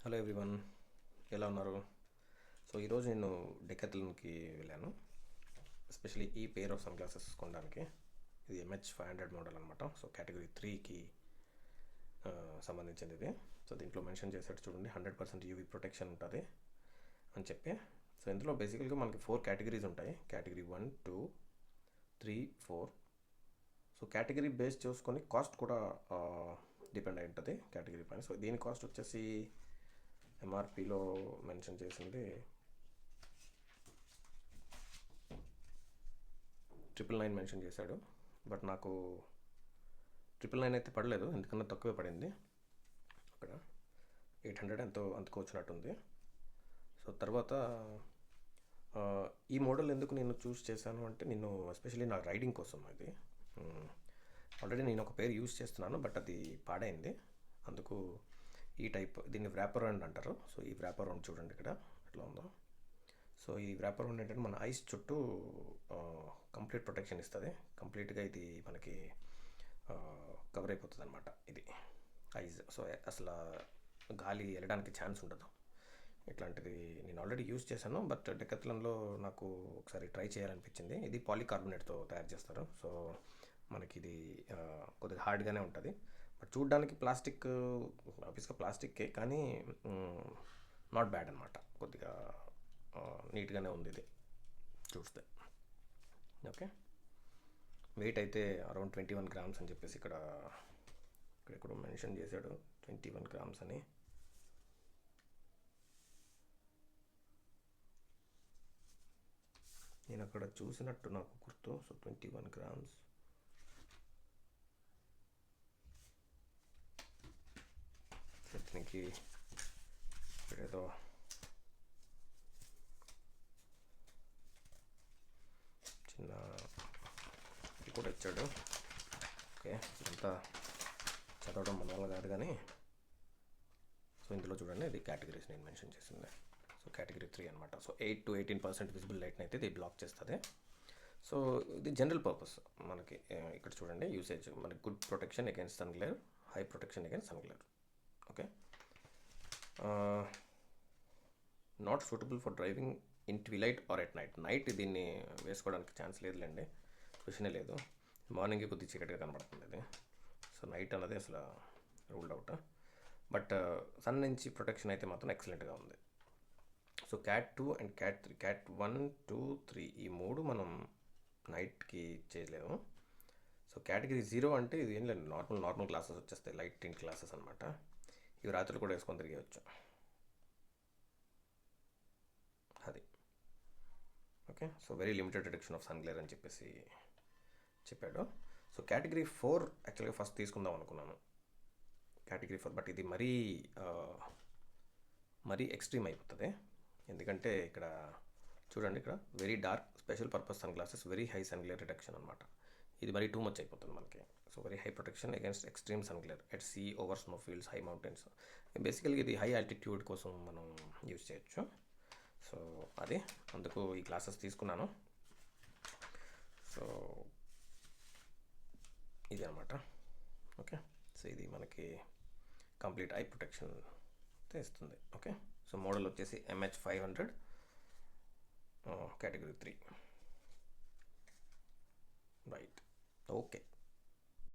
Hello everyone, ఎలా ఉన్నారు? So ఈరోజు నేను డెకాథ్లాన్కి వెళ్ళాను. ఎస్పెషలీ ఈ పేర్ ఆఫ్ సన్ గ్లాసెస్ కొనడానికి. ఇది MH500 మోడల్ అనమాట. సో కేటగిరీ 3కి సంబంధించింది ఇది. సో దీంట్లో మెన్షన్ చేసేట్టు చూడండి, 100% UV ప్రొటెక్షన్ ఉంటుంది అని చెప్పి. సో ఇందులో బేసికల్గా మనకి 4 కేటగిరీస్ ఉంటాయి. కేటగిరీ 1, 2, 3, 4. సో కేటగిరీ బేస్ చూసుకొని కాస్ట్ కూడా డిపెండ్ అయి ఉంటుంది కేటగిరీ పైన. సో దీని కాస్ట్ వచ్చేసి MRPలో మెన్షన్ చేసింది 999 మెన్షన్ చేశాడు. బట్ నాకు 999 అయితే పడలేదు, ఎందుకన్నా తక్కువే పడింది. అక్కడ 800 ఎంతో అంతకు వచ్చినట్టుంది. సో తర్వాత ఈ మోడల్ ఎందుకు నేను చూస్ చేశాను అంటే, నేను ఎస్పెషల్లీ నా రైడింగ్ కోసం. అది ఆల్రెడీ నేను ఒక పేరు యూస్ చేస్తున్నాను, బట్ అది పాడైంది. అందుకు ఈ టైప్, దీన్ని వ్రాపర్ రౌండ్ అంటారు. సో ఈ వ్రాపర్ రౌండ్ చూడండి ఇక్కడ ఎట్లా ఉందో. సో ఈ వ్రాపర్ రౌండ్ ఏంటంటే మన ఐస్ చుట్టూ కంప్లీట్ ప్రొటెక్షన్ ఇస్తుంది. కంప్లీట్గా ఇది మనకి కవర్ అయిపోతుంది అనమాట ఇది ఐస్. సో అసలు గాలి వెళ్ళడానికి ఛాన్స్ ఉండదు. ఇట్లాంటిది నేను ఆల్రెడీ యూస్ చేశాను, బట్ డెకాథ్లాన్లో నాకు ఒకసారి ట్రై చేయాలనిపించింది. ఇది పాలికార్బోనేట్తో తయారు చేస్తారు. సో మనకి ఇది కొద్దిగా హార్డ్గానే ఉంటుంది. బట్ చూడ్డానికి ప్లాస్టిక్, ఆబ్వియస్గా ప్లాస్టిక్కే, కానీ నాట్ బ్యాడ్ అనమాట. కొద్దిగా నీట్గానే ఉంది ఇది చూస్తే. ఓకే, వెయిట్ అయితే అరౌండ్ 21 గ్రామ్స్ అని చెప్పేసి ఇక్కడ మెన్షన్ చేశాడు, 21 గ్రామ్స్ అని. నేను అక్కడ చూసినట్టు నాకు గుర్తు. So 21 grams. దీనికి ఏదో చిన్న ఇది కూడా ఇచ్చాడు. ఓకే, ఇదంతా చదవడం మన వల్ల కాదు కానీ. సో ఇందులో చూడండి, ఇది కేటగిరీస్ నేను మెన్షన్ చేసింది. సో కేటగిరీ 3 అనమాట. సో 8 to 18% విజిబుల్ లైట్ని అయితే ఇది బ్లాక్ చేస్తుంది. సో ఇది జనరల్ పర్పస్ మనకి. ఇక్కడ చూడండి యూసేజ్, మనకి good protection against sun glare, high protection against sun glare. Okay, not suitable for driving in twilight or at night. Night దీన్ని వేసుకోవడానికి ఛాన్స్ లేదులేండి, క్వశ్చనే లేదు. మార్నింగే కొద్దిగా చీకటిగా కనబడుతుంది ఇది. సో నైట్ అన్నది అసలు రూల్డ్ అవుట్. బట్ సన్ నుంచి ప్రొటెక్షన్ అయితే మాత్రం ఎక్సలెంట్గా ఉంది. So cat 2 and cat 3, cat 1, 2, 3 ఈ 3 మనం నైట్కి చేయలేము. సో కేటగిరీ 0 అంటే ఇది ఏం లేదు, నార్మల్ గ్లాసెస్ వచ్చేస్తాయి, లైట్ టింట్ గ్లాసెస్ అనమాట. ఇవి రాత్రులు కూడా వేసుకొని తిరిగేయచ్చు అది. Okay, so very limited reduction of sun glare అని చెప్పేసి చెప్పాడు. సో కేటగిరీ 4 యాక్చువల్గా ఫస్ట్ తీసుకుందాం అనుకున్నాను, కేటగిరీ 4. బట్ ఇది మరీ ఎక్స్ట్రీమ్ అయిపోతుంది. ఎందుకంటే ఇక్కడ చూడండి, ఇక్కడ very dark special purpose sun glasses, very high sun glare reduction అనమాట. ఇది మరీ టూ మచ్ అయిపోతుంది మనకి. So very high protection against extreme sun glare at sea, over snow fields, high mountains. బేసికల్గా ఇది హై ఆల్టిట్యూడ్ కోసం మనం యూజ్ చేయొచ్చు. సో అది అందుకు ఈ గ్లాసెస్ తీసుకున్నాను. సో ఇది అనమాట. ఓకే, సో ఇది మనకి కంప్లీట్ ఐ ప్రొటెక్షన్ ఇస్తుంది. ఓకే, సో మోడల్ వచ్చేసి MH500 కేటగిరీ 3. Right, okay.